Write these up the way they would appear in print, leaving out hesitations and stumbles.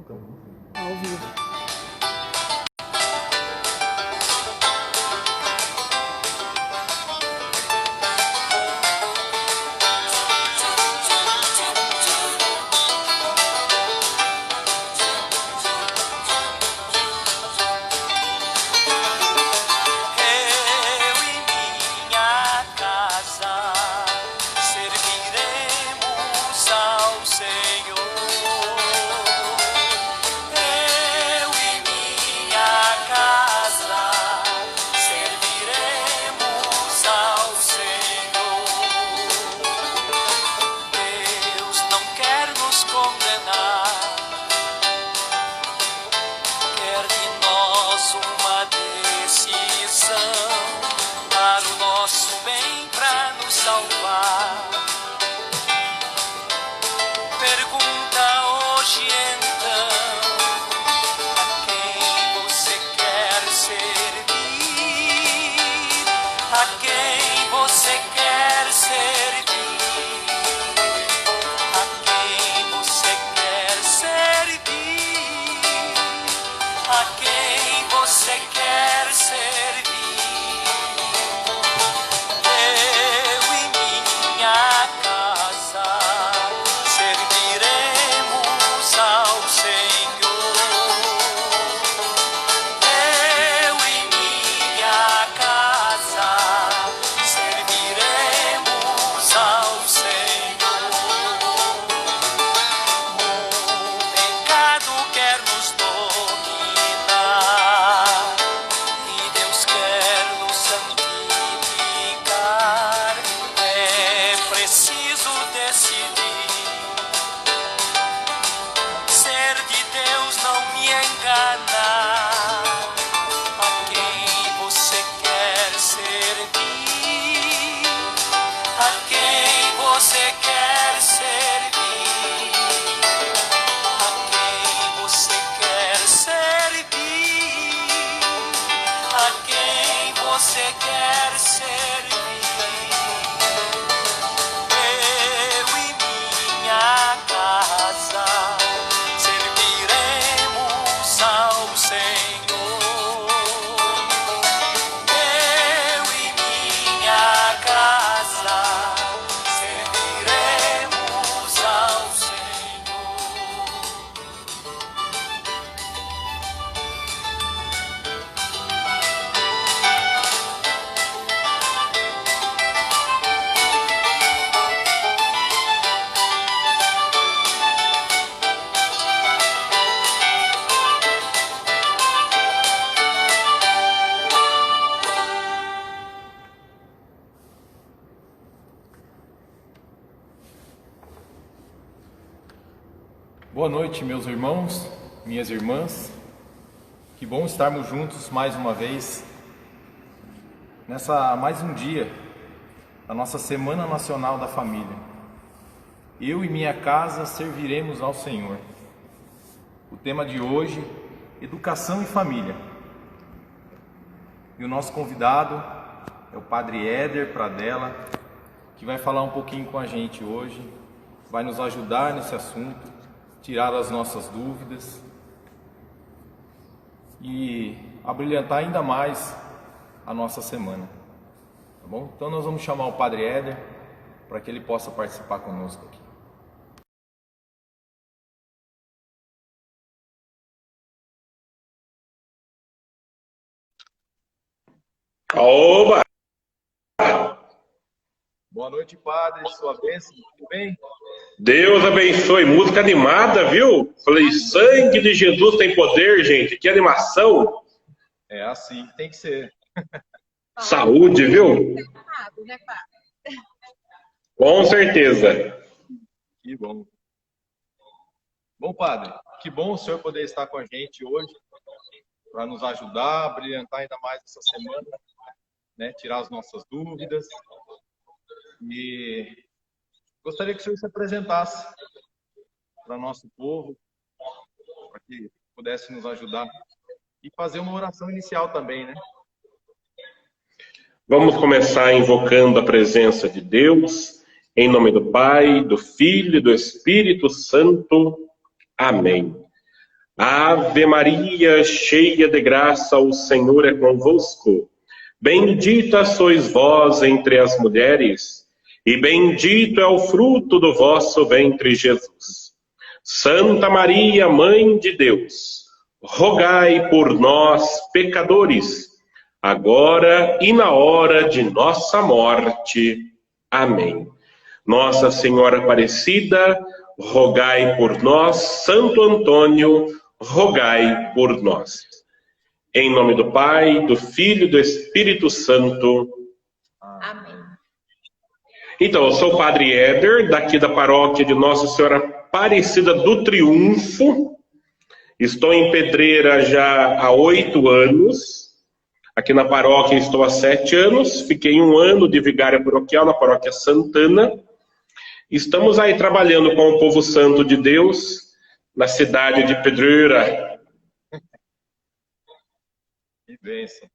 Ao vivo. Boa noite, meus irmãos, minhas irmãs. Que bom estarmos juntos mais uma vez, nessa mais um dia da nossa Semana Nacional da Família. Eu e minha casa serviremos ao Senhor. O tema de hoje, educação e família. E o nosso convidado é o Padre Éder Pradella, que vai falar um pouquinho com a gente hoje, vai nos ajudar nesse assunto, tirar as nossas dúvidas e abrilhantar ainda mais a nossa semana, tá bom? Então nós vamos chamar o Padre Éder para que ele possa participar conosco aqui. Oba! Boa noite, Padre, sua bênção, tudo bem? Deus abençoe, música animada, viu? Falei, sangue de Jesus tem poder, gente, que animação. É assim que tem que ser. Saúde, viu? Com certeza. Que bom. Bom, Padre, que bom o senhor poder estar com a gente hoje, para nos ajudar a brilhantar ainda mais essa semana, né? Tirar as nossas dúvidas. E gostaria que o senhor se apresentasse para o nosso povo, para que pudesse nos ajudar e fazer uma oração inicial também, né? Vamos começar invocando a presença de Deus, em nome do Pai, do Filho e do Espírito Santo. Amém. Ave Maria, cheia de graça, o Senhor é convosco. Bendita sois vós entre as mulheres, e bendito é o fruto do vosso ventre, Jesus. Santa Maria, Mãe de Deus, rogai por nós, pecadores, agora e na hora de nossa morte. Amém. Nossa Senhora Aparecida, rogai por nós. Santo Antônio, rogai por nós. Em nome do Pai, do Filho e do Espírito Santo. Amém. Então, eu sou o Padre Éder, daqui da paróquia de Nossa Senhora Aparecida do Triunfo. Estou em Pedreira já há 8 anos. Aqui na paróquia estou há 7 anos. Fiquei 1 ano de vigária paroquial na paróquia Santana. Estamos aí trabalhando com o povo santo de Deus na cidade de Pedreira. Que bênção.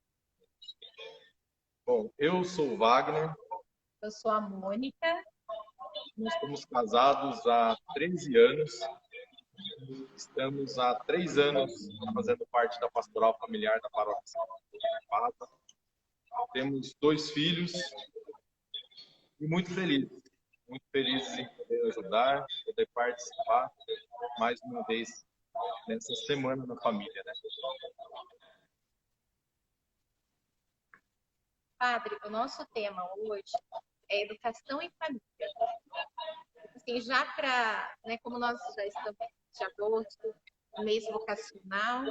Bom, eu sou o Wagner. Eu sou a Mônica. Nós estamos casados há 13 anos. Estamos há 3 anos fazendo parte da pastoral familiar da paróquia Santa Bárbara. Temos 2 filhos e muito felizes em poder ajudar, poder participar mais uma vez nessa semana da família, né? Padre, o nosso tema hoje é educação em família. Assim, já para, né, como nós já estamos de agosto, mês vocacional,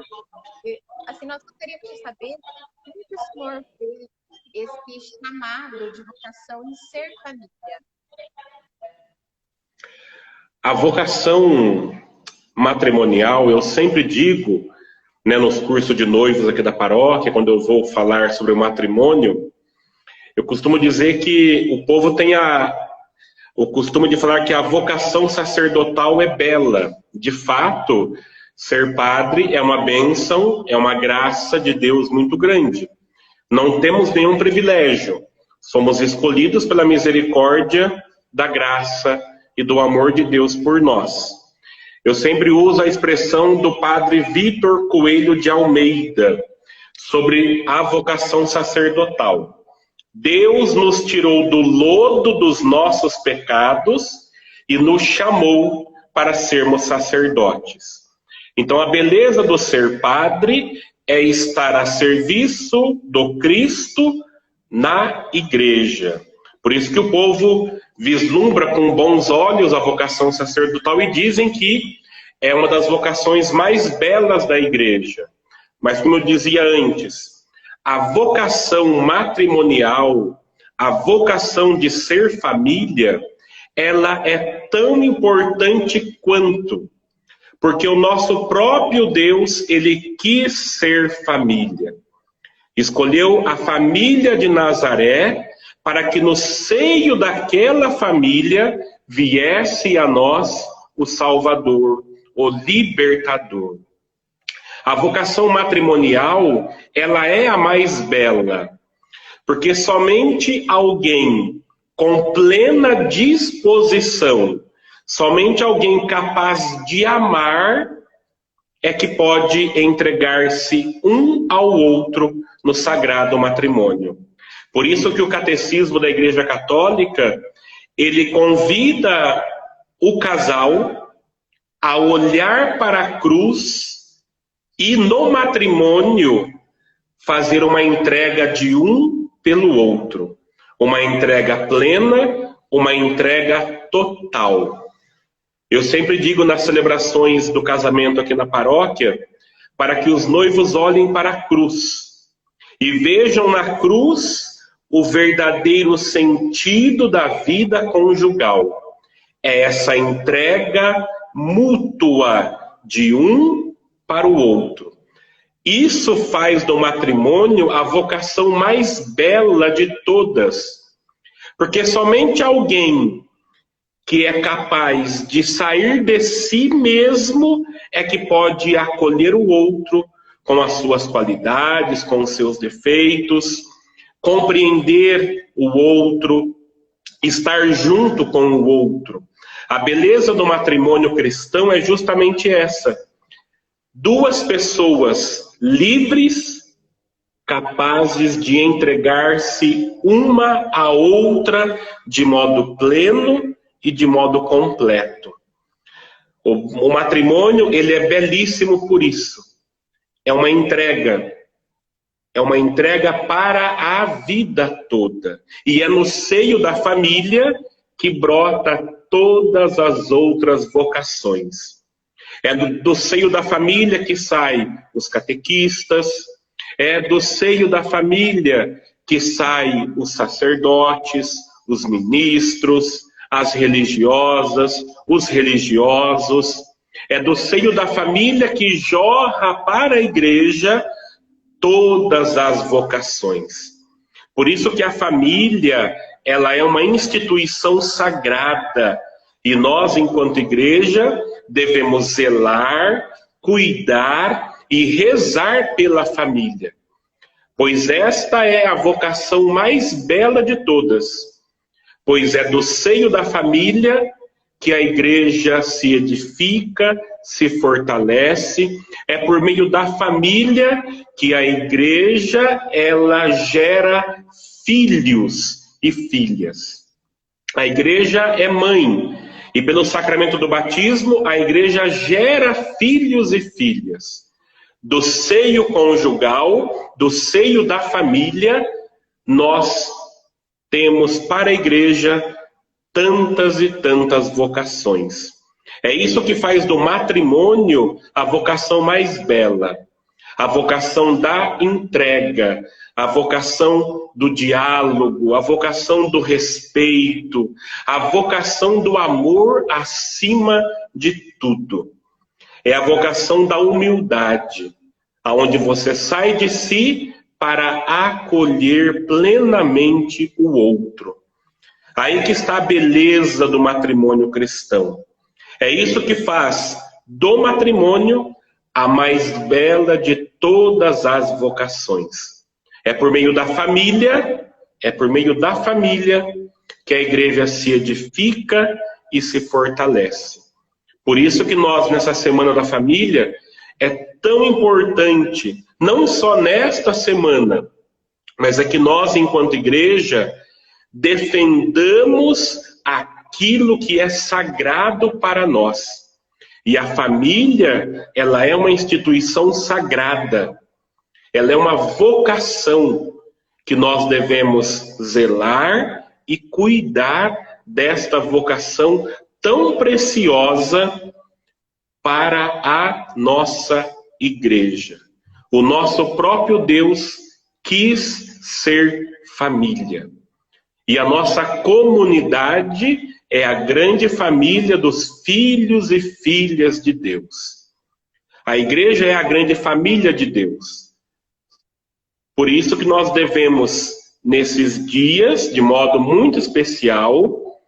assim, nós gostaríamos de saber como que o senhor vê esse chamado de vocação em ser família. A vocação matrimonial, eu sempre digo, né, nos cursos de noivos aqui da paróquia, quando eu vou falar sobre o matrimônio, eu costumo dizer que o povo tem o costume de falar que a vocação sacerdotal é bela. De fato, ser padre é uma bênção, é uma graça de Deus muito grande. Não temos nenhum privilégio. Somos escolhidos pela misericórdia, da graça e do amor de Deus por nós. Eu sempre uso a expressão do padre Vitor Coelho de Almeida sobre a vocação sacerdotal. Deus nos tirou do lodo dos nossos pecados e nos chamou para sermos sacerdotes. Então, a beleza do ser padre é estar a serviço do Cristo na igreja. Por isso que o povo vislumbra com bons olhos a vocação sacerdotal e dizem que é uma das vocações mais belas da igreja. Mas, como eu dizia antes, a vocação matrimonial, a vocação de ser família, ela é tão importante quanto. Porque o nosso próprio Deus, ele quis ser família. Escolheu a família de Nazaré para que no seio daquela família viesse a nós o Salvador, o Libertador. A vocação matrimonial, ela é a mais bela, porque somente alguém com plena disposição, somente alguém capaz de amar, é que pode entregar-se um ao outro no sagrado matrimônio. Por isso que o catecismo da Igreja Católica, ele convida o casal a olhar para a cruz e no matrimônio fazer uma entrega de um pelo outro. Uma entrega plena, uma entrega total. Eu sempre digo nas celebrações do casamento aqui na paróquia, para que os noivos olhem para a cruz e vejam na cruz o verdadeiro sentido da vida conjugal. É essa entrega mútua de um para o outro. Isso faz do matrimônio a vocação mais bela de todas. Porque somente alguém que é capaz de sair de si mesmo é que pode acolher o outro com as suas qualidades, com os seus defeitos, compreender o outro, estar junto com o outro. A beleza do matrimônio cristão é justamente essa. duas pessoas livres, capazes de entregar-se uma à outra de modo pleno e de modo completo. O matrimônio, ele é belíssimo por isso. É uma entrega para a vida toda. E é no seio da família que brota todas as outras vocações. É do seio da família que saem os catequistas, é do seio da família que saem os sacerdotes, os ministros, as religiosas, os religiosos. É do seio da família que jorra para a igreja todas as vocações. Por isso que a família, ela é uma instituição sagrada. E nós, enquanto igreja, devemos zelar, cuidar e rezar pela família. Pois esta é a vocação mais bela de todas. Pois é do seio da família que a igreja se edifica, se fortalece. É por meio da família que a igreja, ela gera filhos e filhas. A igreja é mãe. E pelo sacramento do batismo, a igreja gera filhos e filhas. Do seio conjugal, do seio da família, nós temos para a igreja tantas e tantas vocações. É isso que faz do matrimônio a vocação mais bela. A vocação da entrega, a vocação do diálogo, a vocação do respeito, a vocação do amor acima de tudo. É a vocação da humildade, aonde você sai de si para acolher plenamente o outro. Aí que está a beleza do matrimônio cristão. É isso que faz do matrimônio a mais bela de todas as vocações. É por meio da família, que a igreja se edifica e se fortalece. Por isso que nós, nessa Semana da Família, é tão importante, não só nesta semana, mas é que nós, enquanto igreja, defendamos aquilo que é sagrado para nós. E a família, ela é uma instituição sagrada. Ela é uma vocação que nós devemos zelar e cuidar desta vocação tão preciosa para a nossa igreja. O nosso próprio Deus quis ser família. E a nossa comunidade é a grande família dos filhos e filhas de Deus. A igreja é a grande família de Deus. Por isso que nós devemos, nesses dias, de modo muito especial,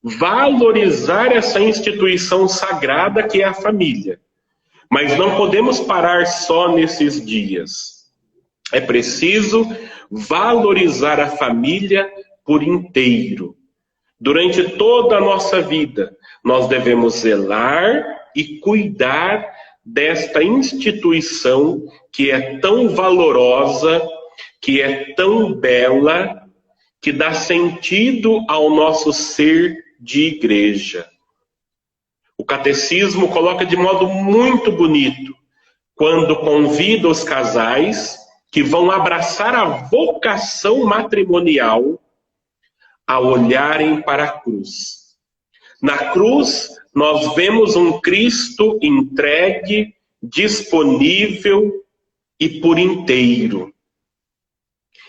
valorizar essa instituição sagrada que é a família. Mas não podemos parar só nesses dias. É preciso valorizar a família por inteiro. Durante toda a nossa vida, nós devemos zelar e cuidar desta instituição que é tão valorosa, que é tão bela, que dá sentido ao nosso ser de igreja. O catecismo coloca de modo muito bonito, quando convida os casais que vão abraçar a vocação matrimonial a olharem para a cruz. Na cruz, nós vemos um Cristo entregue, disponível e por inteiro.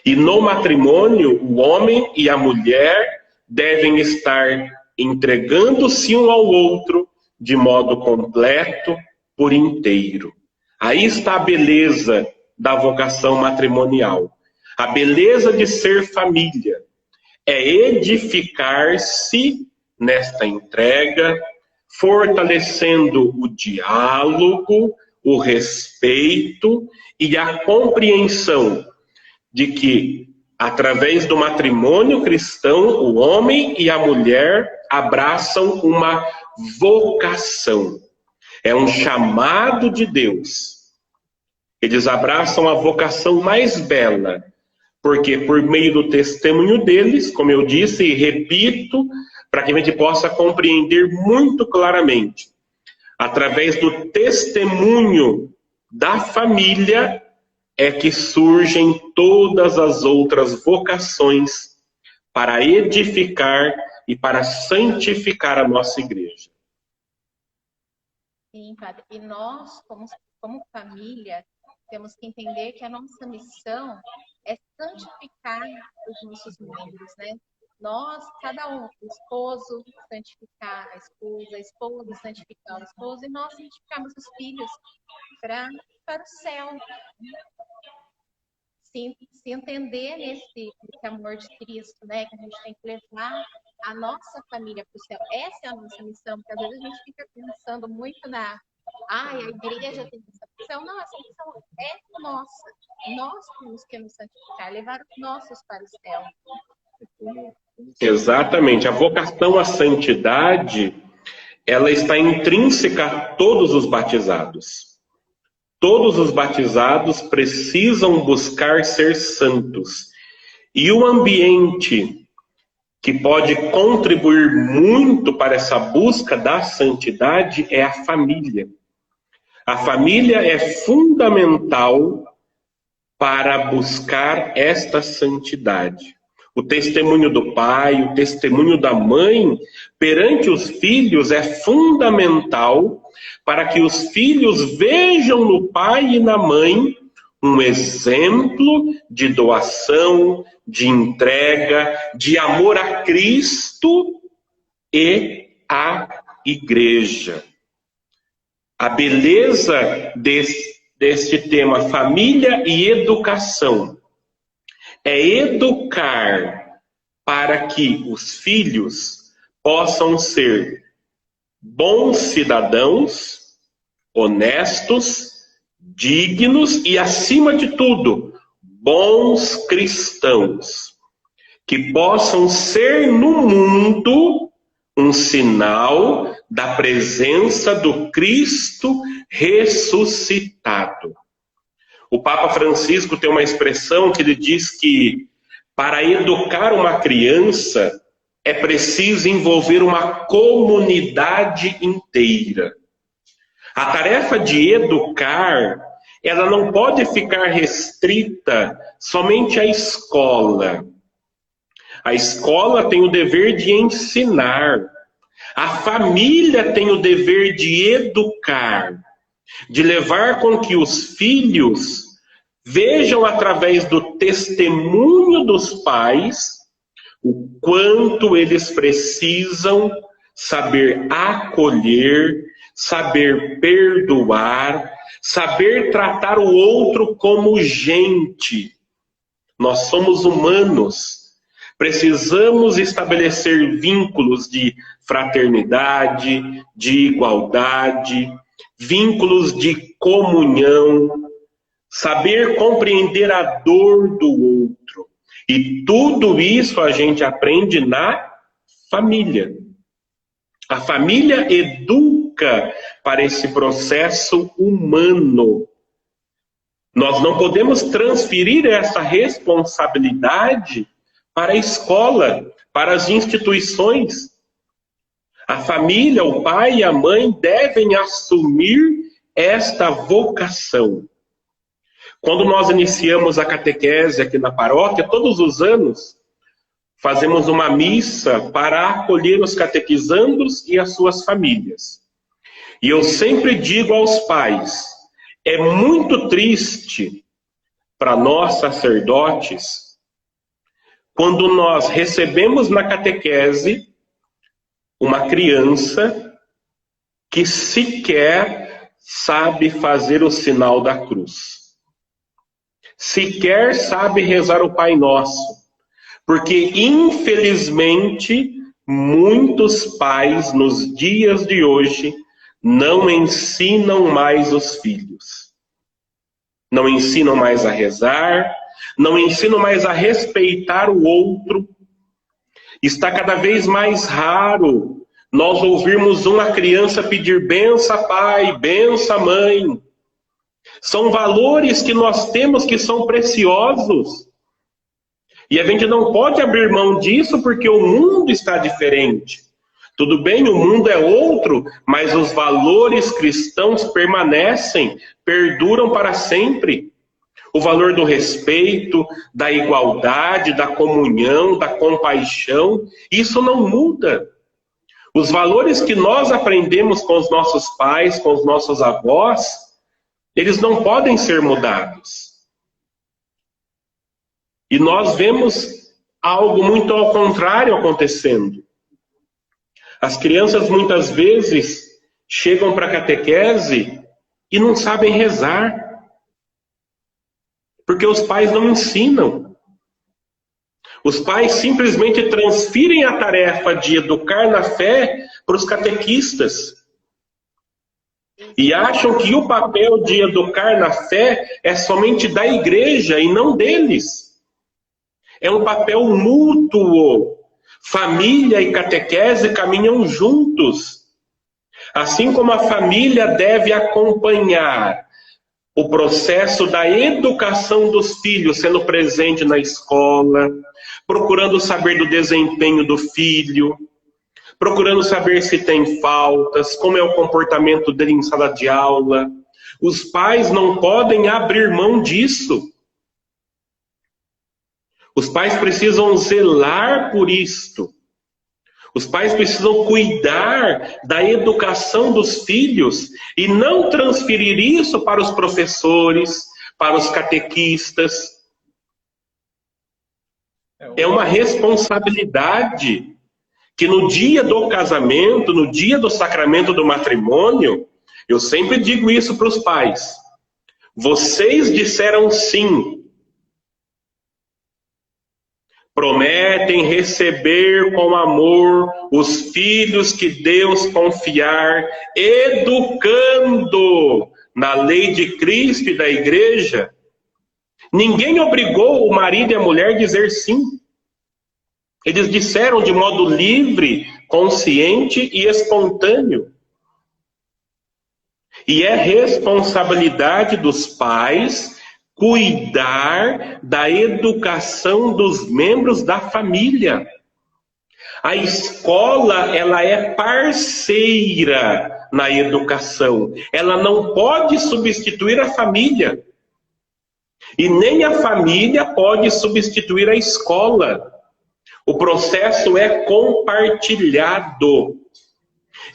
E no matrimônio, o homem e a mulher devem estar entregando-se um ao outro de modo completo, por inteiro. Aí está a beleza da vocação matrimonial. A beleza de ser família é edificar-se nesta entrega, fortalecendo o diálogo, o respeito e a compreensão de que, através do matrimônio cristão, o homem e a mulher abraçam uma vocação. É um chamado de Deus. Eles abraçam a vocação mais bela, porque por meio do testemunho deles, como eu disse e repito, para que a gente possa compreender muito claramente, através do testemunho da família, é que surgem todas as outras vocações para edificar e para santificar a nossa igreja. Sim, padre. E nós, como família, temos que entender que a nossa missão é santificar os nossos membros, né? Nós, cada um, o esposo santificar a esposa santificar o esposo, e nós santificamos os filhos para o céu. Se entender nesse amor de Cristo, né? Que a gente tem que levar a nossa família para o céu. Essa é a nossa missão, porque às vezes a gente fica pensando muito a igreja tem essa missão. Não, essa missão é nossa. Nós temos que nos santificar, levar os nossos para o céu. Exatamente. A vocação à santidade, ela está intrínseca a todos os batizados. Todos os batizados precisam buscar ser santos. E o ambiente que pode contribuir muito para essa busca da santidade é a família. A família é fundamental para buscar esta santidade. O testemunho do pai, o testemunho da mãe perante os filhos é fundamental para que os filhos vejam no pai e na mãe um exemplo de doação, de entrega, de amor a Cristo e à igreja. A beleza deste tema, família e educação, é educar para que os filhos possam ser bons cidadãos, honestos, dignos e, acima de tudo, bons cristãos, que possam ser no mundo um sinal da presença do Cristo ressuscitado. O Papa Francisco tem uma expressão que ele diz que para educar uma criança é preciso envolver uma comunidade inteira. A tarefa de educar, ela não pode ficar restrita somente à escola. A escola tem o dever de ensinar. A família tem o dever de educar, de levar com que os filhos vejam através do testemunho dos pais o quanto eles precisam saber acolher, saber perdoar, saber tratar o outro como gente. Nós somos humanos, precisamos estabelecer vínculos de fraternidade, de igualdade, vínculos de comunhão, saber compreender a dor do outro. E tudo isso a gente aprende na família. A família educa para esse processo humano. Nós não podemos transferir essa responsabilidade para a escola, para as instituições. A família, o pai e a mãe devem assumir esta vocação. Quando nós iniciamos a catequese aqui na paróquia, todos os anos, fazemos uma missa para acolher os catequizandos e as suas famílias. E eu sempre digo aos pais, é muito triste para nós sacerdotes, quando nós recebemos na catequese uma criança que sequer sabe fazer o sinal da cruz. Sequer sabe rezar o Pai Nosso. Porque, infelizmente, muitos pais, nos dias de hoje, não ensinam mais os filhos. Não ensinam mais a rezar, não ensinam mais a respeitar o outro. Está cada vez mais raro nós ouvirmos uma criança pedir benção pai, benção mãe. São valores que nós temos que são preciosos. E a gente não pode abrir mão disso porque o mundo está diferente. Tudo bem, o mundo é outro, mas os valores cristãos permanecem, perduram para sempre. O valor do respeito, da igualdade, da comunhão, da compaixão, isso não muda. Os valores que nós aprendemos com os nossos pais, com os nossos avós, eles não podem ser mudados. E nós vemos algo muito ao contrário acontecendo. As crianças muitas vezes chegam para a catequese e não sabem rezar. Porque os pais não ensinam. Os pais simplesmente transferem a tarefa de educar na fé para os catequistas. E acham que o papel de educar na fé é somente da igreja e não deles. É um papel mútuo. Família e catequese caminham juntos. Assim como a família deve acompanhar o processo da educação dos filhos, sendo presente na escola, procurando saber do desempenho do filho, procurando saber se tem faltas, como é o comportamento dele em sala de aula. Os pais não podem abrir mão disso. Os pais precisam zelar por isto. Os pais precisam cuidar da educação dos filhos e não transferir isso para os professores, para os catequistas. É uma responsabilidade que no dia do casamento, no dia do sacramento do matrimônio, eu sempre digo isso para os pais. Vocês disseram sim. Prometem receber com amor os filhos que Deus confiar, educando na lei de Cristo e da igreja. Ninguém obrigou o marido e a mulher a dizer sim. Eles disseram de modo livre, consciente e espontâneo. E é responsabilidade dos pais cuidar da educação dos membros da família. A escola, ela é parceira na educação. Ela não pode substituir a família. E nem a família pode substituir a escola. O processo é compartilhado.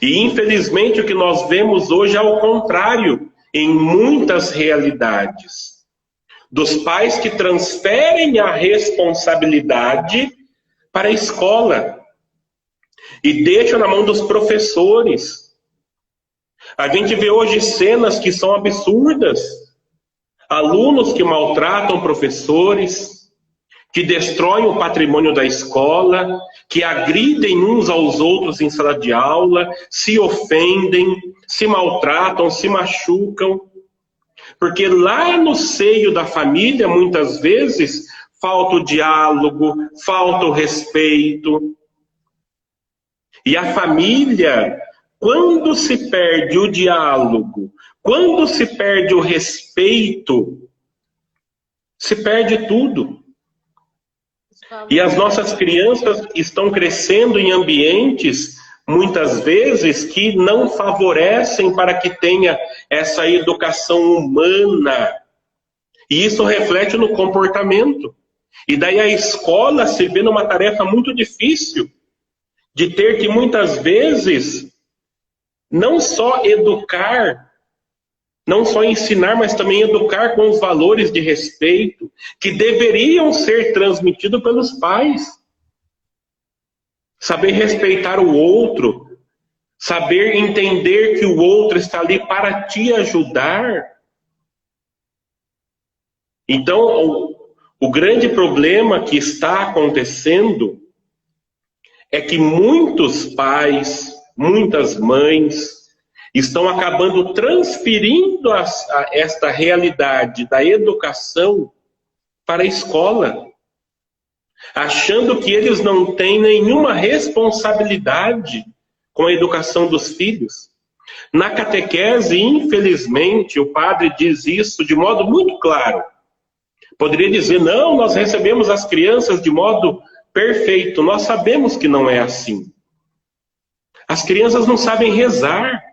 E infelizmente o que nós vemos hoje é o contrário em muitas realidades. Dos pais que transferem a responsabilidade para a escola e deixam na mão dos professores. A gente vê hoje cenas que são absurdas. Alunos que maltratam professores, que destroem o patrimônio da escola, que agridem uns aos outros em sala de aula, se ofendem, se maltratam, se machucam. Porque lá no seio da família, muitas vezes, falta o diálogo, falta o respeito. E a família, quando se perde o diálogo, quando se perde o respeito, se perde tudo. E as nossas crianças estão crescendo em ambientes, muitas vezes, que não favorecem para que tenha essa educação humana. E isso reflete no comportamento. E daí a escola se vê numa tarefa muito difícil, de ter que muitas vezes não só educar, não só ensinar, mas também educar com os valores de respeito que deveriam ser transmitidos pelos pais. Saber respeitar o outro, saber entender que o outro está ali para te ajudar. Então, o grande problema que está acontecendo é que muitos pais, muitas mães, estão acabando transferindo esta realidade da educação para a escola, achando que eles não têm nenhuma responsabilidade com a educação dos filhos. Na catequese, infelizmente, o padre diz isso de modo muito claro. Poderia dizer, não, nós recebemos as crianças de modo perfeito. Nós sabemos que não é assim. As crianças não sabem rezar.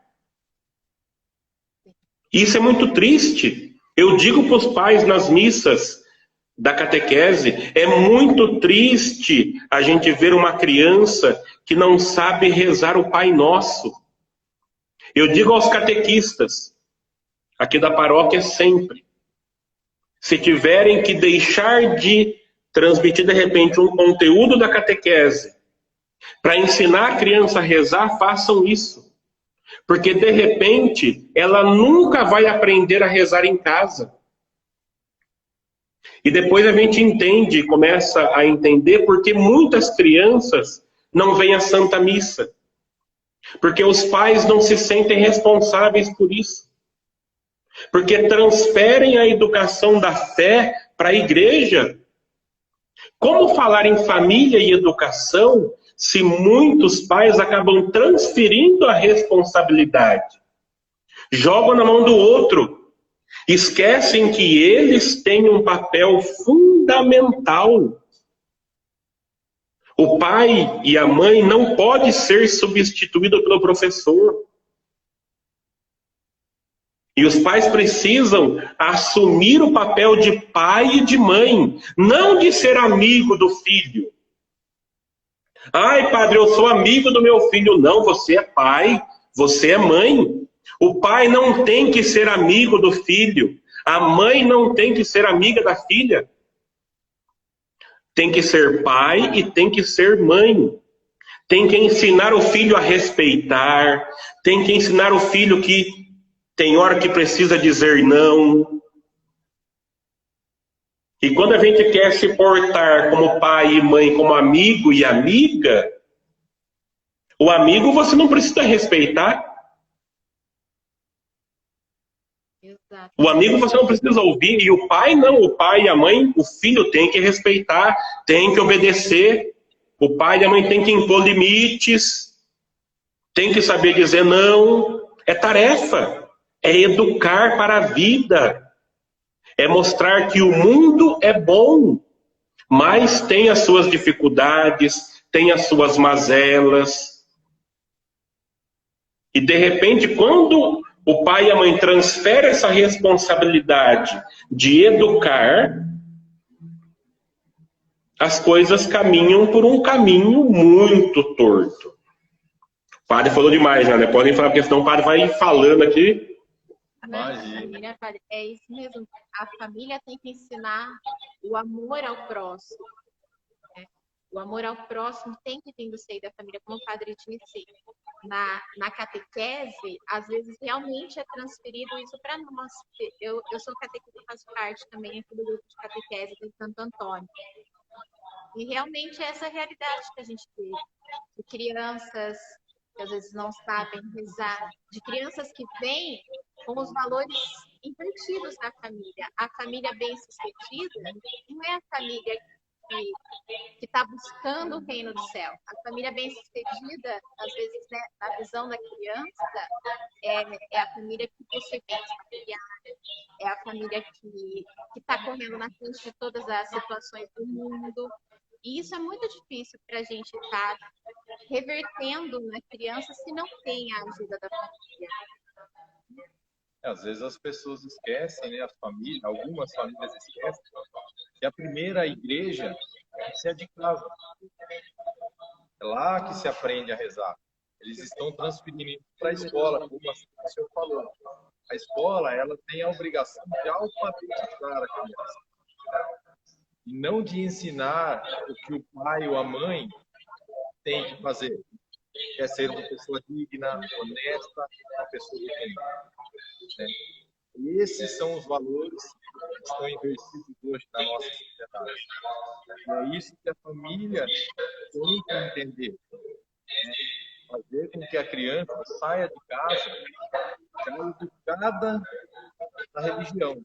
Isso é muito triste. Eu digo para os pais nas missas da catequese, é muito triste a gente ver uma criança que não sabe rezar o Pai Nosso. Eu digo aos catequistas, aqui da paróquia sempre, se tiverem que deixar de transmitir de repente um conteúdo da catequese para ensinar a criança a rezar, façam isso. Porque de repente ela nunca vai aprender a rezar em casa. E depois a gente entende, começa a entender porque muitas crianças não vêm à Santa Missa. Porque os pais não se sentem responsáveis por isso. Porque transferem a educação da fé para a igreja. Como falar em família e educação se muitos pais acabam transferindo a responsabilidade? Jogam na mão do outro. Esquecem que eles têm um papel fundamental. O pai e a mãe não podem ser substituídos pelo professor. E os pais precisam assumir o papel de pai e de mãe, não de ser amigo do filho. Ai, padre, eu sou amigo do meu filho. Não, você é pai, você é mãe. O pai não tem que ser amigo do filho. A mãe não tem que ser amiga da filha. Tem que ser pai e tem que ser mãe. Tem que ensinar o filho a respeitar. Tem que ensinar o filho que tem hora que precisa dizer não. E quando a gente quer se portar como pai e mãe, como amigo e amiga, o amigo você não precisa respeitar. Exato. O amigo você não precisa ouvir, e o pai não, o pai e a mãe, o filho tem que respeitar, tem que obedecer, o pai e a mãe tem que impor limites, tem que saber dizer não, é tarefa, é educar para a vida, é mostrar que o mundo é bom, mas tem as suas dificuldades, tem as suas mazelas, e de repente quando o pai e a mãe transferem essa responsabilidade de educar, as coisas caminham por um caminho muito torto. O padre falou demais, né? Podem falar, porque senão o padre vai falando aqui. Família, é isso mesmo. A família tem que ensinar o amor ao próximo. Né? O amor ao próximo tem que vir do seio da família, como o padre disse. Na catequese, às vezes realmente é transferido isso para nós. Eu sou catequista, faço parte também aqui do grupo de catequese de Santo Antônio. E realmente é essa realidade que a gente vê. De crianças que às vezes não sabem rezar, de crianças que vêm com os valores invertidos da família. A família bem-sucedida não é a família que está buscando o reino do céu. A família bem-sucedida, às vezes, né, na visão da criança, é a família que possui bens materiais, é a família que está correndo na frente de todas as situações do mundo. E isso é muito difícil para a gente estar revertendo na criança se não tem a ajuda da família. Às vezes as pessoas esquecem, né, algumas famílias esquecem que a primeira igreja é de casa. É lá que se aprende a rezar. Eles estão transferindo para a escola, como o senhor falou. A escola, ela tem a obrigação de alfabetizar a criança. E não de ensinar o que o pai ou a mãe tem que fazer. Quer ser uma pessoa digna, honesta, uma pessoa do bem. Né? E esses são os valores que estão invertidos hoje na nossa sociedade. E é isso que a família tem que entender. Né? Fazer com que a criança saia de casa já educada na religião.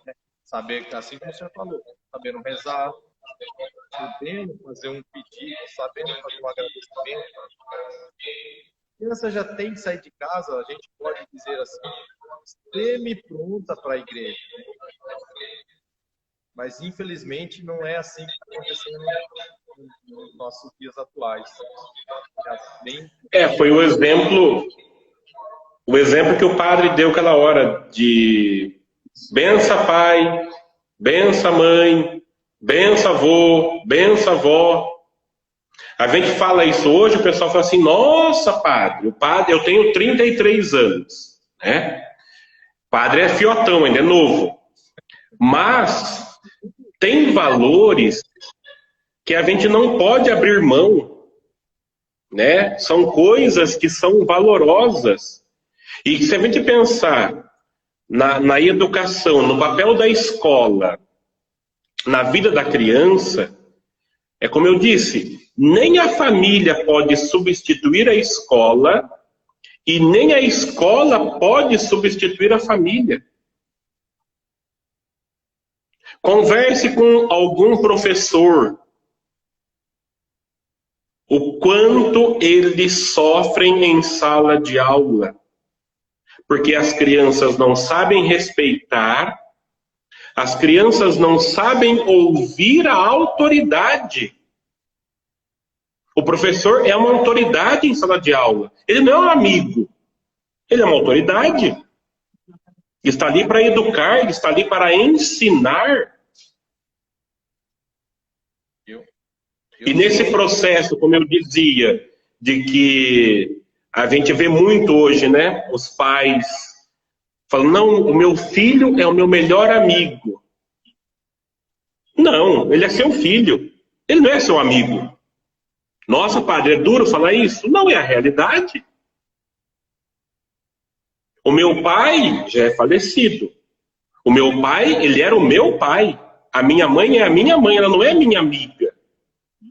Né? Saber, assim como o senhor falou, sabendo rezar, sabendo fazer um pedido, sabendo fazer um agradecimento, criança já tem que sair de casa, a gente pode dizer assim, semi-pronta para a igreja. Mas, infelizmente, não é assim que está acontecendo nos nossos dias atuais. Foi o exemplo que o padre deu aquela hora de bença pai, bença mãe, bença avô, bença avó. A gente fala isso hoje, o pessoal fala assim, nossa, padre, eu tenho 33 anos, né? Padre é fiotão, ainda é novo. Mas tem valores que a gente não pode abrir mão, né? São coisas que são valorosas. E se a gente pensar na educação, no papel da escola, na vida da criança, é como eu disse, nem a família pode substituir a escola e nem a escola pode substituir a família. Converse com algum professor o quanto eles sofrem em sala de aula, porque as crianças não sabem respeitar, as crianças não sabem ouvir a autoridade. O professor é uma autoridade em sala de aula. Ele não é um amigo. Ele é uma autoridade. Está ali para educar, ele está ali para ensinar. E nesse processo, como eu dizia, de que a gente vê muito hoje, né? Os pais falando, não, o meu filho é o meu melhor amigo. Não, ele é seu filho. Ele não é seu amigo. Nossa, padre, é duro falar isso? Não, é a realidade. O meu pai já é falecido. O meu pai, ele era o meu pai. A minha mãe é a minha mãe, ela não é minha amiga.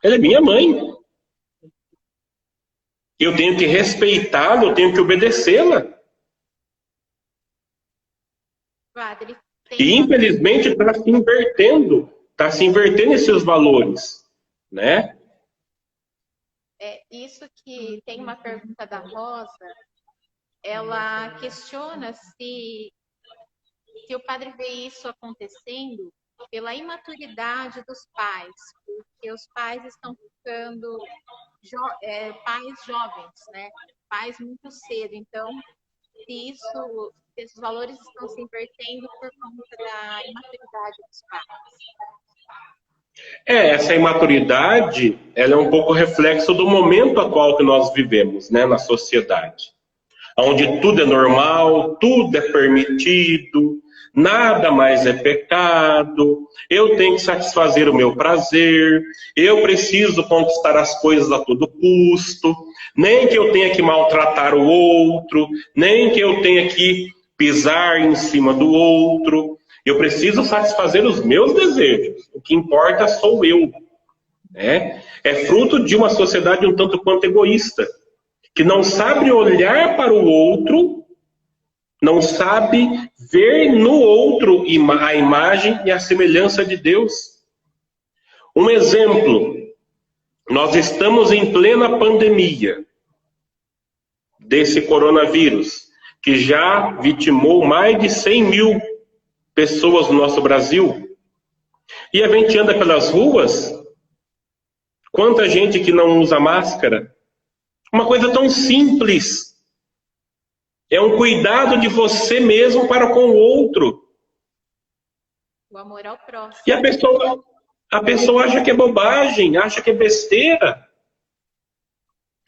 Ela é minha mãe. Eu tenho que respeitá-la, eu tenho que obedecê-la. Padre, E infelizmente está se invertendo esses valores, né? Isso que tem uma pergunta da Rosa, ela questiona se o padre vê isso acontecendo pela imaturidade dos pais, porque os pais estão ficando pais jovens, né? Pais muito cedo. Então, se esses valores estão se invertendo por conta da imaturidade dos pais. Essa imaturidade, ela é um pouco reflexo do momento atual que nós vivemos, né, na sociedade. Onde tudo é normal, tudo é permitido, nada mais é pecado, eu tenho que satisfazer o meu prazer, eu preciso conquistar as coisas a todo custo, nem que eu tenha que maltratar o outro, nem que eu tenha que pisar em cima do outro. Eu preciso satisfazer os meus desejos. O que importa sou eu. Né? É fruto de uma sociedade um tanto quanto egoísta, que não sabe olhar para o outro, não sabe ver no outro a imagem e a semelhança de Deus. Um exemplo, nós estamos em plena pandemia desse coronavírus, que já vitimou mais de 100 mil pessoas no nosso Brasil. E a gente anda pelas ruas, quanta gente que não usa máscara. Uma coisa tão simples. É um cuidado de você mesmo para com o outro. O amor ao próximo. E a pessoa acha que é bobagem, acha que é besteira.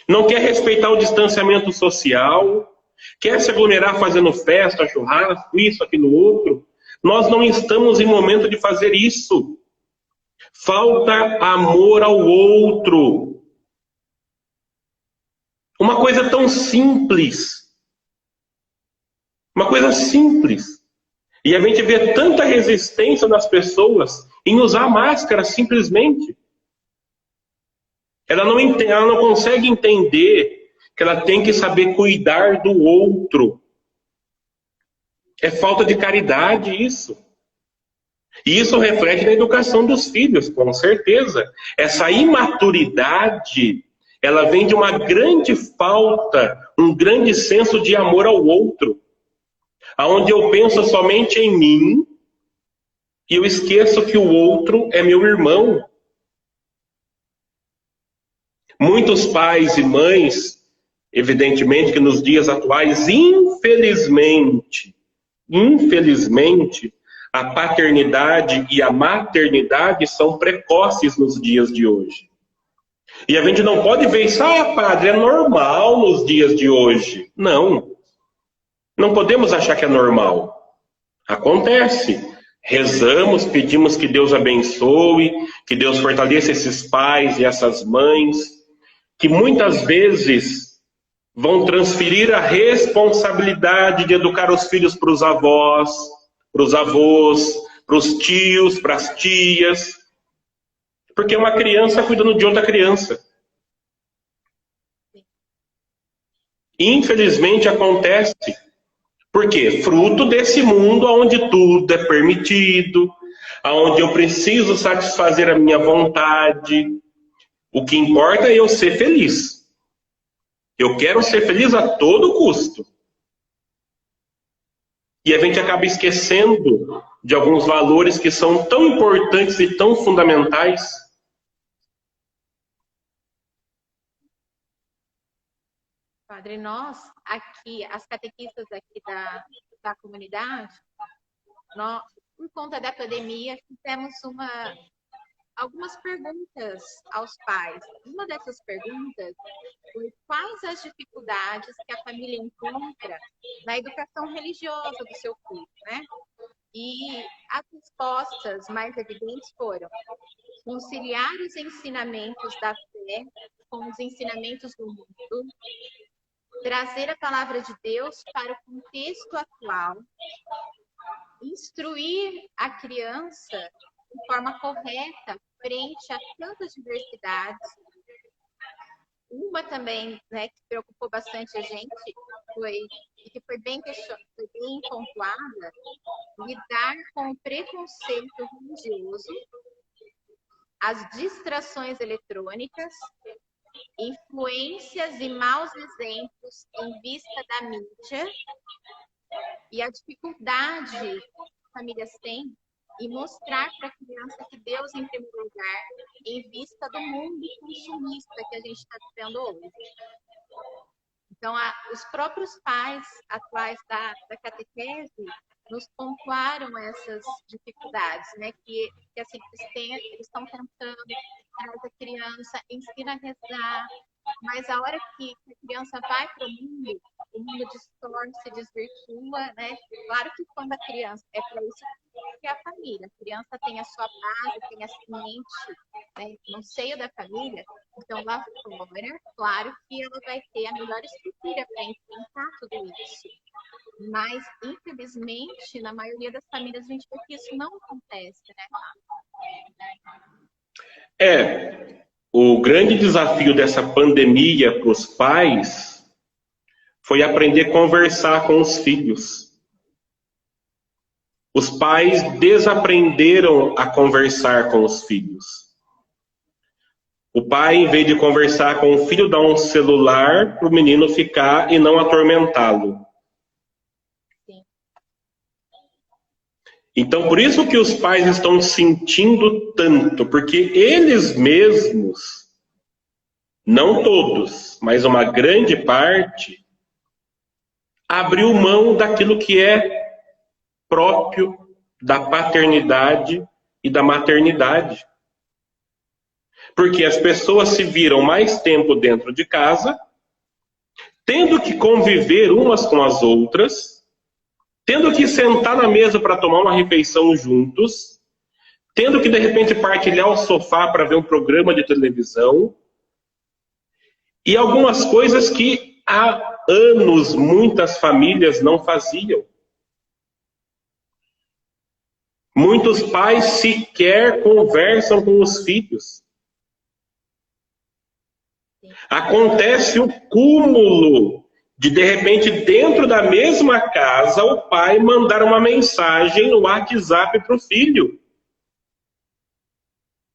Não quer respeitar o distanciamento social, quer se aglomerar fazendo festa, churrasco, isso, aquilo, outro. Nós não estamos em momento de fazer isso. Falta amor ao outro. Uma coisa tão simples. Uma coisa simples. E a gente vê tanta resistência nas pessoas em usar máscara simplesmente. Ela não consegue entender que ela tem que saber cuidar do outro. É falta de caridade isso. E isso reflete na educação dos filhos, com certeza. Essa imaturidade, ela vem de uma grande falta um grande senso de amor ao outro, aonde eu penso somente em mim e eu esqueço que o outro é meu irmão. Muitos pais e mães, evidentemente que nos dias atuais, infelizmente, a paternidade e a maternidade são precoces nos dias de hoje. E a gente não pode ver isso, padre, é normal nos dias de hoje. Não. Não podemos achar que é normal. Acontece. Rezamos, pedimos que Deus abençoe, que Deus fortaleça esses pais e essas mães, que muitas vezes vão transferir a responsabilidade de educar os filhos para os avós, para os avós, para os tios, para as tias. Porque uma criança cuidando de outra criança. Infelizmente acontece. Por quê? Fruto desse mundo onde tudo é permitido, onde eu preciso satisfazer a minha vontade. O que importa é eu ser feliz. Eu quero ser feliz a todo custo. E a gente acaba esquecendo de alguns valores que são tão importantes e tão fundamentais. Padre, nós aqui, as catequistas aqui da comunidade, nós, por conta da pandemia, fizemos algumas perguntas aos pais. Uma dessas perguntas foi quais as dificuldades que a família encontra na educação religiosa do seu filho, né? E as respostas mais evidentes foram conciliar os ensinamentos da fé com os ensinamentos do mundo, trazer a palavra de Deus para o contexto atual, instruir a criança de forma correta frente a tantas diversidades. Uma também, né, que preocupou bastante a gente que foi bem pontuada, lidar com o preconceito religioso, as distrações eletrônicas, influências e maus exemplos em vista da mídia e a dificuldade que as famílias têm em mostrar para a criança que Deus em primeiro lugar, em vista do mundo consumista que a gente está vivendo hoje. Então, os próprios pais atuais da catequese nos pontuaram essas dificuldades, né? Que assim, eles estão tentando trazer a criança, ensina a rezar, mas a hora que a criança vai para o mundo distorce, desvirtua, né? Claro que quando a criança, é para isso que é a família, a criança tem a sua base, tem a semente, né, no seio da família, então lá fora, claro que ela vai ter a melhor estrutura para enfrentar tudo isso. Mas, infelizmente, na maioria das famílias, a gente vê que isso não acontece, né? O grande desafio dessa pandemia para os pais foi aprender a conversar com os filhos. Os pais desaprenderam a conversar com os filhos. O pai, em vez de conversar com o filho, dá um celular para o menino ficar e não atormentá-lo. Então, por isso que os pais estão sentindo tanto, porque eles mesmos, não todos, mas uma grande parte, abriu mão daquilo que é próprio da paternidade e da maternidade. Porque as pessoas se viram mais tempo dentro de casa, tendo que conviver umas com as outras, tendo que sentar na mesa para tomar uma refeição juntos, tendo que, de repente, partilhar o sofá para ver um programa de televisão, e algumas coisas que há anos muitas famílias não faziam. Muitos pais sequer conversam com os filhos. Acontece o cúmulo de repente, dentro da mesma casa, o pai mandar uma mensagem no WhatsApp para o filho.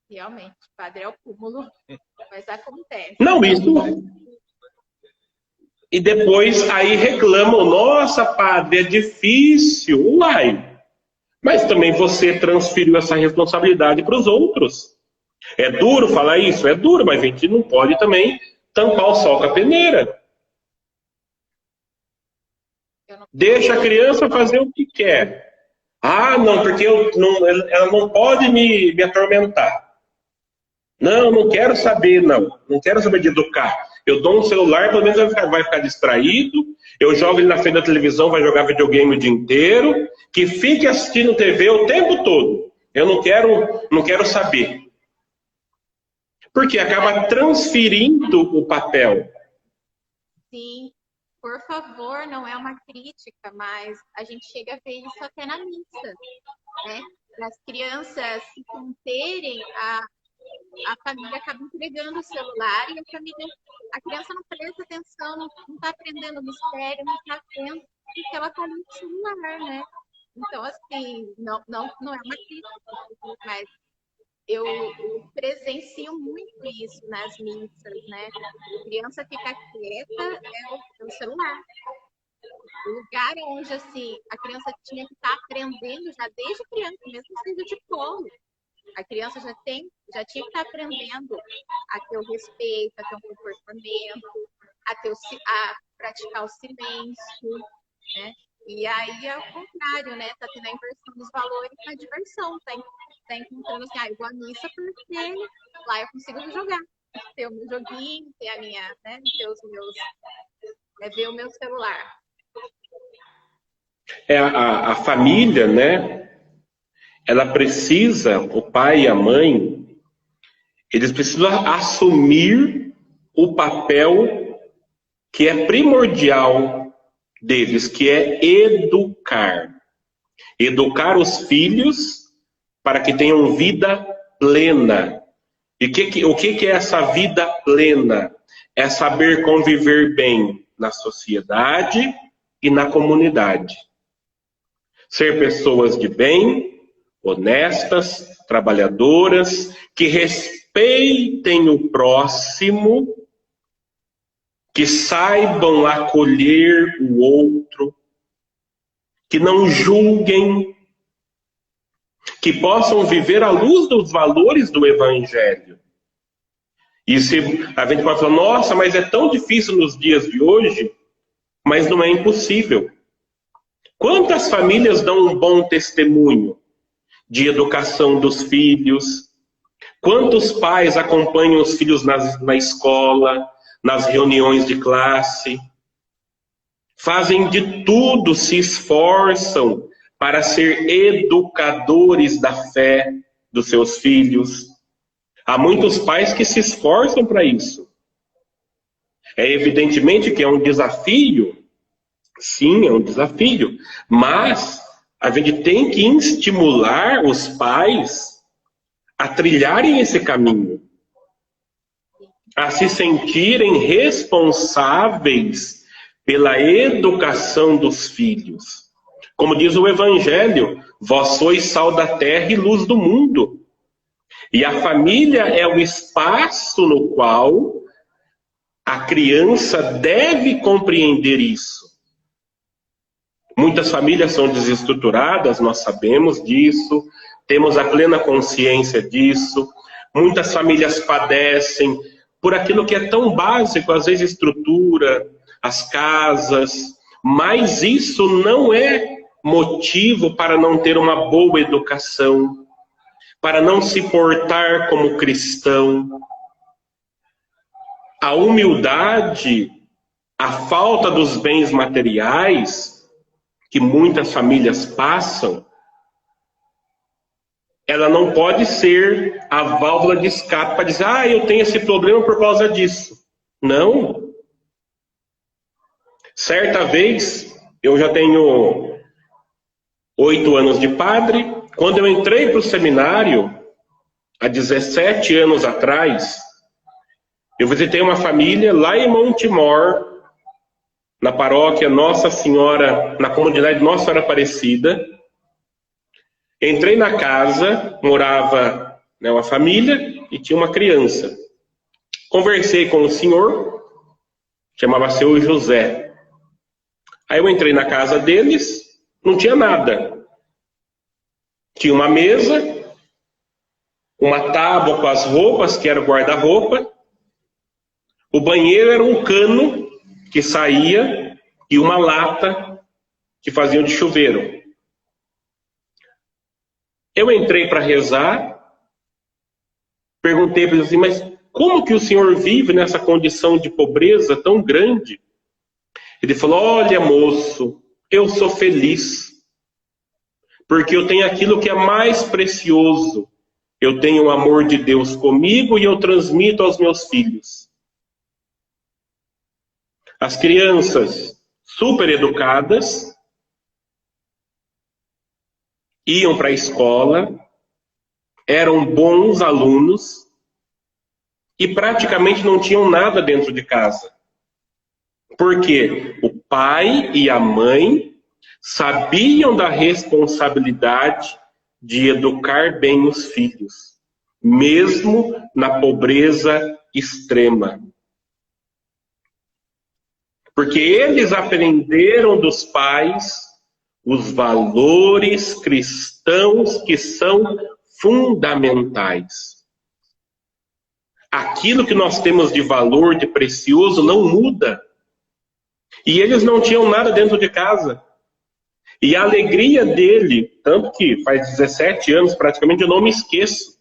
Realmente, padre, é o cúmulo, mas acontece. Não, isso... E depois aí reclamam, nossa, padre, é difícil. Uai, mas também você transferiu essa responsabilidade para os outros. É duro falar isso? É duro, mas a gente não pode também tampar o sol com a peneira. Deixa a criança fazer o que quer. Ah, não, porque ela não pode me atormentar. Não, não quero saber, não. Não quero saber de educar. Eu dou um celular, pelo menos vai ficar distraído. Eu jogo ele na frente da televisão, vai jogar videogame o dia inteiro. Que fique assistindo TV o tempo todo. Eu não quero saber. Porque acaba transferindo o papel. Sim, por favor, não é uma crítica, mas a gente chega a ver isso até na missa, né? Para as crianças se conterem, a família acaba entregando o celular e a criança não presta atenção, não está aprendendo o mistério, não está vendo porque ela está no celular, né? Então, assim, não é uma crítica, mas eu presencio muito isso nas missas, né? A criança fica quieta, é o celular. O lugar onde, assim, a criança tinha que estar aprendendo já desde criança, mesmo sendo de colo. A criança já tinha que estar aprendendo a ter o respeito, a ter um comportamento, a praticar o silêncio, né? E aí é o contrário, né? Tá tendo a inversão dos valores na diversão, tá encontrando assim, eu vou à missa porque lá eu consigo jogar, ter o meu joguinho, ter a minha, né? Ter os meus, ver o meu celular. A família, né? Ela precisa, o pai e a mãe, eles precisam assumir o papel que é primordial deles, que é educar. Educar os filhos para que tenham vida plena. E o que é essa vida plena? É saber conviver bem na sociedade e na comunidade. Ser pessoas de bem, honestas, trabalhadoras, que respeitem o próximo, que saibam acolher o outro, que não julguem, que possam viver à luz dos valores do Evangelho. E se a gente pode falar, nossa, mas é tão difícil nos dias de hoje, mas não é impossível. Quantas famílias dão um bom testemunho de educação dos filhos? Quantos pais acompanham os filhos na escola, nas reuniões de classe? Fazem de tudo, se esforçam para ser educadores da fé dos seus filhos. Há muitos pais que se esforçam para isso. É evidentemente que é um desafio. Sim, é um desafio. Mas a gente tem que estimular os pais a trilharem esse caminho, a se sentirem responsáveis pela educação dos filhos. Como diz o Evangelho, vós sois sal da terra e luz do mundo. E a família é o espaço no qual a criança deve compreender isso. Muitas famílias são desestruturadas, nós sabemos disso, temos a plena consciência disso. Muitas famílias padecem por aquilo que é tão básico, às vezes estrutura, as casas, mas isso não é motivo para não ter uma boa educação, para não se portar como cristão. A humildade, a falta dos bens materiais que muitas famílias passam, ela não pode ser a válvula de escape para dizer, eu tenho esse problema por causa disso. Não. Certa vez, eu já tenho 8 anos de padre, quando eu entrei para o seminário, há 17 anos atrás, eu visitei uma família lá em Montemor, na paróquia Nossa Senhora, na comunidade Nossa Senhora Aparecida. Entrei na casa, morava uma família e tinha uma criança. Conversei com o senhor chamava Seu José. Aí eu entrei na casa deles, não tinha nada. Tinha uma mesa, uma tábua com as roupas, que era o guarda-roupa. O banheiro era um cano que saía e uma lata que faziam de chuveiro. Eu entrei para rezar, perguntei para ele assim, mas como que o senhor vive nessa condição de pobreza tão grande? Ele falou, olha moço, eu sou feliz, porque eu tenho aquilo que é mais precioso. Eu tenho o amor de Deus comigo e eu transmito aos meus filhos. As crianças super educadas iam para a escola, eram bons alunos e praticamente não tinham nada dentro de casa. Porque o pai e a mãe sabiam da responsabilidade de educar bem os filhos, mesmo na pobreza extrema. Porque eles aprenderam dos pais os valores cristãos que são fundamentais. Aquilo que nós temos de valor, de precioso, não muda. E eles não tinham nada dentro de casa. E a alegria dele, tanto que faz 17 anos praticamente, eu não me esqueço.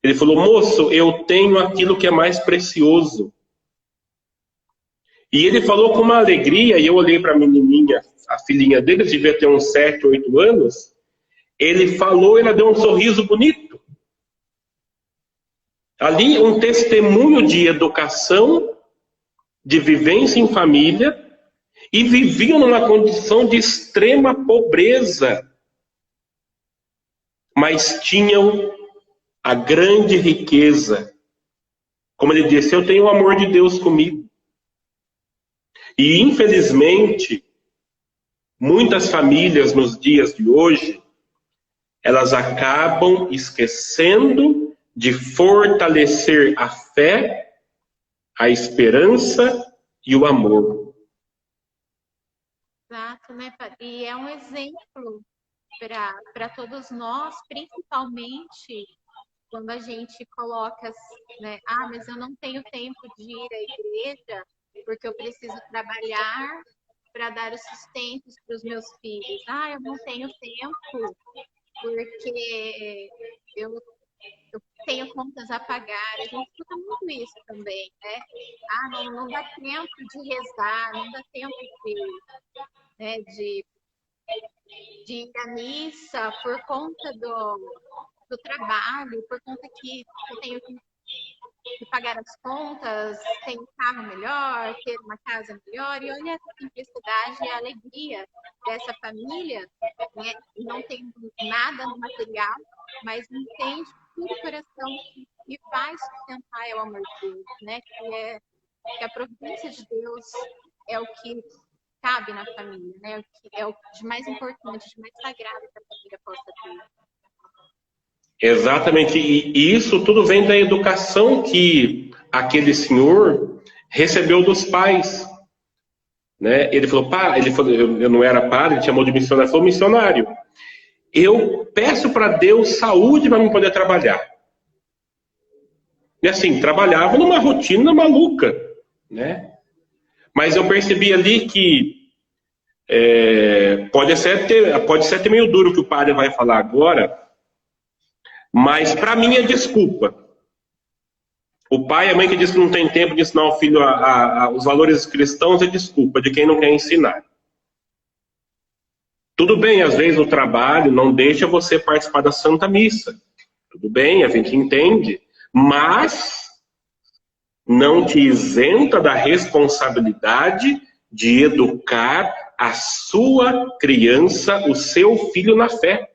Ele falou, moço, eu tenho aquilo que é mais precioso. E ele falou com uma alegria, e eu olhei para a menininha, a filhinha dele, devia ter uns 7, 8 anos. Ele falou, ela deu um sorriso bonito. Ali um testemunho de educação, de vivência em família, e viviam numa condição de extrema pobreza. Mas tinham a grande riqueza. Como ele disse, eu tenho o amor de Deus comigo. E infelizmente, muitas famílias nos dias de hoje, elas acabam esquecendo de fortalecer a fé, a esperança e o amor. Exato, né, Padre? E é um exemplo para todos nós, principalmente quando a gente coloca, né, mas eu não tenho tempo de ir à igreja porque eu preciso trabalhar para dar os sustentos para os meus filhos. Eu não tenho tempo porque eu tenho contas a pagar. A gente escuta muito isso também, né? Não dá tempo de rezar, não dá tempo de ir à missa por conta do trabalho, por conta que eu tenho que pagar as contas, ter um carro melhor, ter uma casa melhor. E olha a simplicidade e a alegria dessa família, né? Não tem nada no material, mas entende tudo o coração que vai sustentar é o amor de Deus, né? Que a providência de Deus é o que cabe na família, né? O que é o de mais importante, de mais sagrado que a família possa ter. Exatamente, e isso tudo vem da educação que aquele senhor recebeu dos pais, né? Ele falou, eu não era padre, ele chamou de missionário, ele falou, missionário, eu peço para Deus saúde para eu poder trabalhar. E assim, trabalhava numa rotina maluca, né? Mas eu percebi ali que pode ser até meio duro o que o padre vai falar agora, mas para mim é desculpa. O pai e a mãe que diz que não tem tempo de ensinar o filho os valores cristãos é desculpa de quem não quer ensinar. Tudo bem, às vezes o trabalho não deixa você participar da Santa Missa. Tudo bem, a gente entende. Mas não te isenta da responsabilidade de educar a sua criança, o seu filho na fé.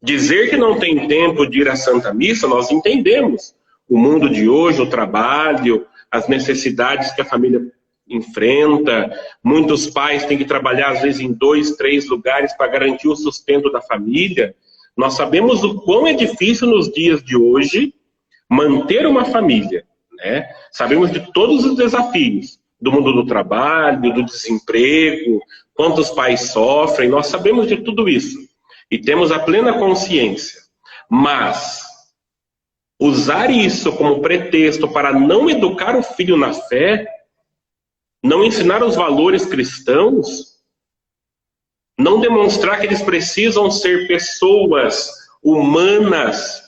Dizer que não tem tempo de ir à Santa Missa, nós entendemos. O mundo de hoje, o trabalho, as necessidades que a família enfrenta. Muitos pais têm que trabalhar, às vezes, em 2, 3 lugares para garantir o sustento da família. Nós sabemos o quão é difícil nos dias de hoje manter uma família, né? Sabemos de todos os desafios do mundo do trabalho, do desemprego, quantos pais sofrem, nós sabemos de tudo isso e temos a plena consciência. Mas usar isso como pretexto para não educar o filho na fé, não ensinar os valores cristãos, não demonstrar que eles precisam ser pessoas humanas,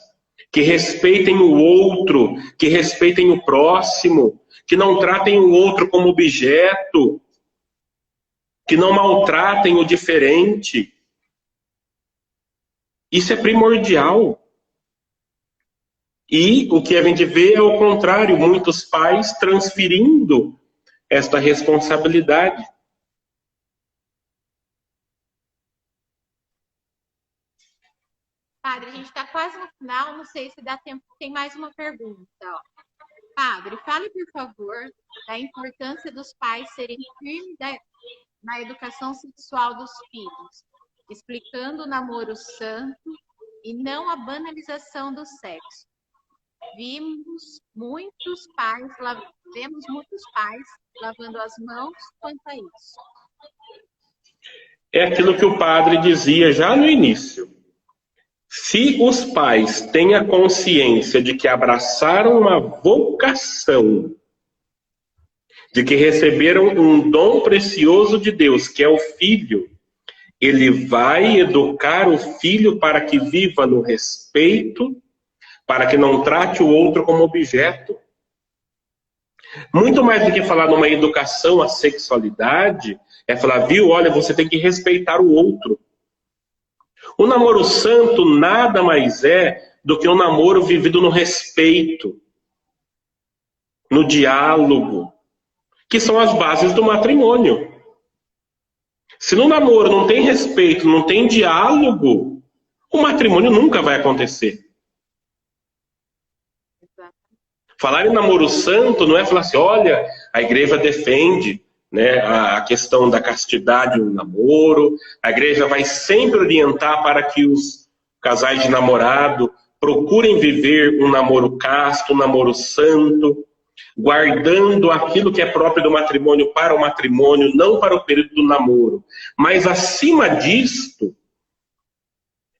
que respeitem o outro, que respeitem o próximo, que não tratem o outro como objeto, que não maltratem o diferente. Isso é primordial. E o que a gente vê é o contrário, muitos pais transferindo esta responsabilidade. Padre, a gente está quase no final, não sei se dá tempo, tem mais uma pergunta. Ó. Padre, fale, por favor, da importância dos pais serem firmes na educação sexual dos filhos, explicando o namoro santo e não a banalização do sexo. Vemos muitos pais lavando as mãos quanto a isso. É aquilo que o padre dizia já no início. Se os pais têm a consciência de que abraçaram uma vocação, de que receberam um dom precioso de Deus, que é o filho, ele vai educar o filho para que viva no respeito, para que não trate o outro como objeto. Muito mais do que falar numa educação à sexualidade, é falar, viu, olha, você tem que respeitar o outro. O namoro santo nada mais é do que um namoro vivido no respeito, no diálogo, que são as bases do matrimônio. Se no namoro não tem respeito, não tem diálogo, o matrimônio nunca vai acontecer. Falar em namoro santo não é falar assim, olha, a igreja defende, né, a questão da castidade no namoro, a igreja vai sempre orientar para que os casais de namorado procurem viver um namoro casto, um namoro santo, guardando aquilo que é próprio do matrimônio para o matrimônio, não para o período do namoro. Mas acima disto,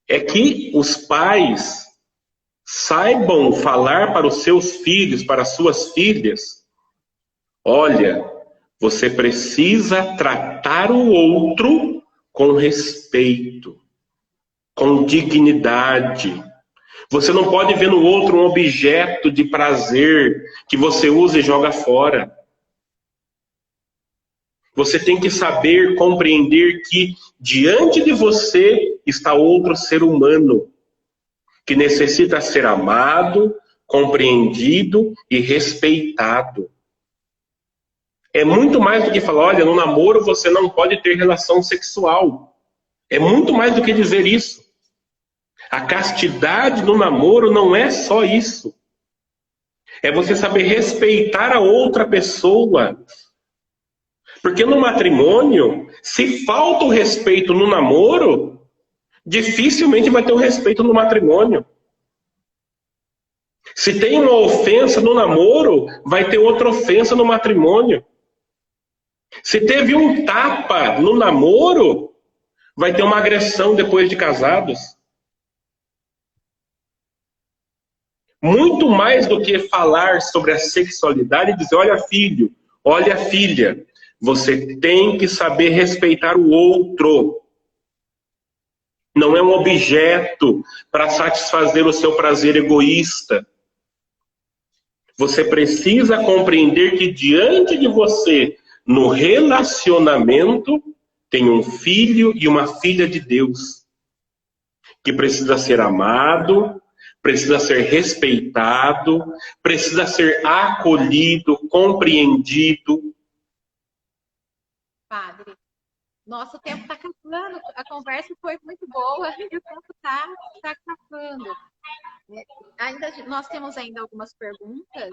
é que os pais saibam falar para os seus filhos, para as suas filhas, olha, você precisa tratar o outro com respeito, com dignidade. Você não pode ver no outro um objeto de prazer que você usa e joga fora. Você tem que saber compreender que diante de você está outro ser humano que necessita ser amado, compreendido e respeitado. É muito mais do que falar, olha, no namoro você não pode ter relação sexual. É muito mais do que dizer isso. A castidade no namoro não é só isso. É você saber respeitar a outra pessoa. Porque no matrimônio, se falta o respeito no namoro, dificilmente vai ter o respeito no matrimônio. Se tem uma ofensa no namoro, vai ter outra ofensa no matrimônio. Se teve um tapa no namoro, vai ter uma agressão depois de casados. Muito mais do que falar sobre a sexualidade, dizer, olha filho, olha filha, você tem que saber respeitar o outro. Não é um objeto para satisfazer o seu prazer egoísta. Você precisa compreender que diante de você, no relacionamento, tem um filho e uma filha de Deus, que precisa ser amado, precisa ser respeitado, precisa ser acolhido, compreendido. Padre, nosso tempo está acabando, a conversa foi muito boa e o tempo está acabando. Nós temos ainda algumas perguntas,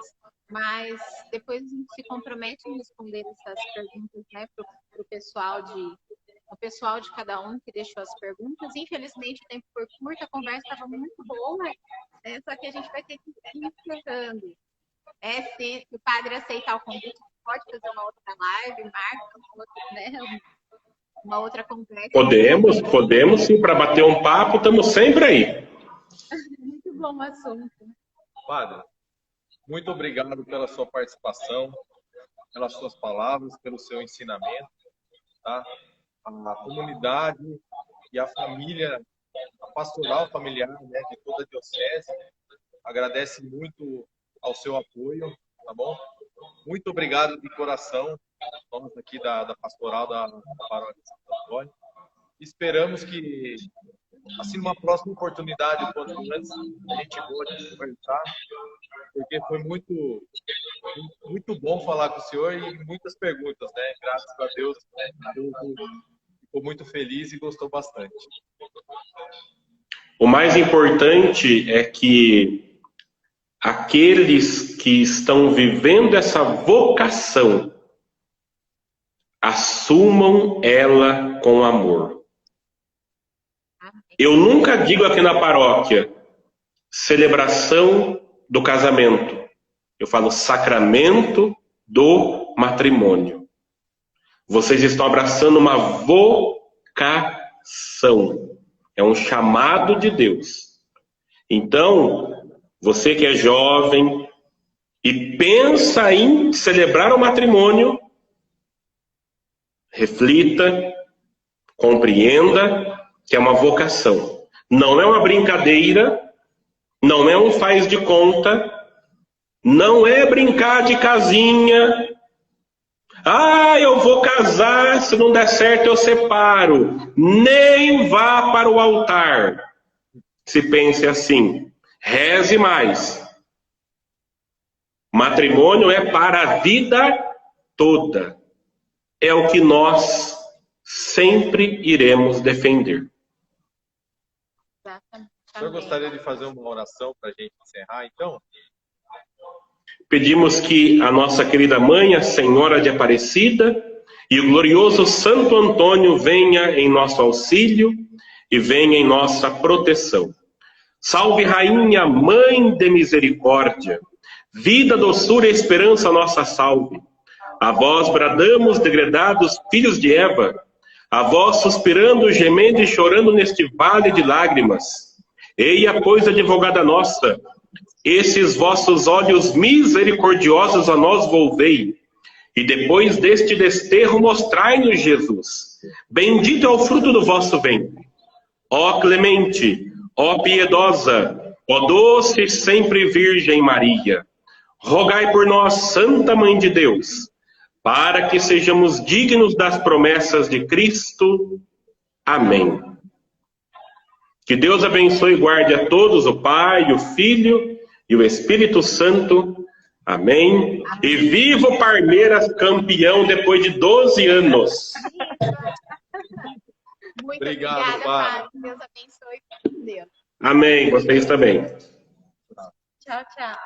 mas depois a gente se compromete em responder essas perguntas, né, para o pessoal de cada um que deixou as perguntas. Infelizmente o tempo foi curto, a conversa estava muito boa, só que a gente vai ter que ir encerrando. Se o padre aceitar o convite, pode fazer uma outra live, marca uma outra conversa. Podemos sim, para bater um papo, estamos sempre aí. Muito bom o assunto. Padre, muito obrigado pela sua participação, pelas suas palavras, pelo seu ensinamento, tá? A comunidade e a família, a pastoral familiar, né, de toda a diocese, agradece muito ao seu apoio, tá bom? Muito obrigado de coração, nós aqui da pastoral da Paróquia Santo Antônio. Esperamos que, assim, numa próxima oportunidade, quanto antes, a gente pode conversar, porque foi muito bom falar com o senhor e muitas perguntas, né? Graças a Deus, né? O povo ficou muito feliz e gostou bastante. O mais importante é que aqueles que estão vivendo essa vocação assumam ela com amor. Eu nunca digo aqui na paróquia celebração do casamento. Eu falo sacramento do matrimônio. Vocês estão abraçando uma vocação. É um chamado de Deus. Então, você que é jovem e pensa em celebrar o matrimônio, reflita, compreenda que é uma vocação. Não é uma brincadeira, não é um faz de conta, não é brincar de casinha. Ah, eu vou casar, se não der certo eu separo. Nem vá para o altar. Se pense assim, reze mais. Matrimônio é para a vida toda. É o que nós sempre iremos defender. Exatamente. O senhor gostaria de fazer uma oração para a gente encerrar, então? Pedimos que a nossa querida mãe, a Senhora de Aparecida, e o glorioso Santo Antônio venha em nosso auxílio e venha em nossa proteção. Salve, Rainha, Mãe de Misericórdia, vida, doçura e esperança, nossa salve. A vós bradamos, degredados filhos de Eva, a vós suspirando, gemendo e chorando neste vale de lágrimas. Eia, pois, advogada nossa, esses vossos olhos misericordiosos a nós volvei, e depois deste desterro mostrai-nos Jesus. Bendito é o fruto do vosso ventre. Ó clemente, ó piedosa, ó doce e sempre Virgem Maria, rogai por nós, Santa Mãe de Deus, para que sejamos dignos das promessas de Cristo. Amém. Que Deus abençoe e guarde a todos, o Pai, o Filho e o Espírito Santo. Amém. E viva o Parmeiras campeão depois de 12 anos. Muito Obrigado, obrigada, padre. padre. Deus abençoe. Deus. Amém. Vocês também. Tchau, tchau.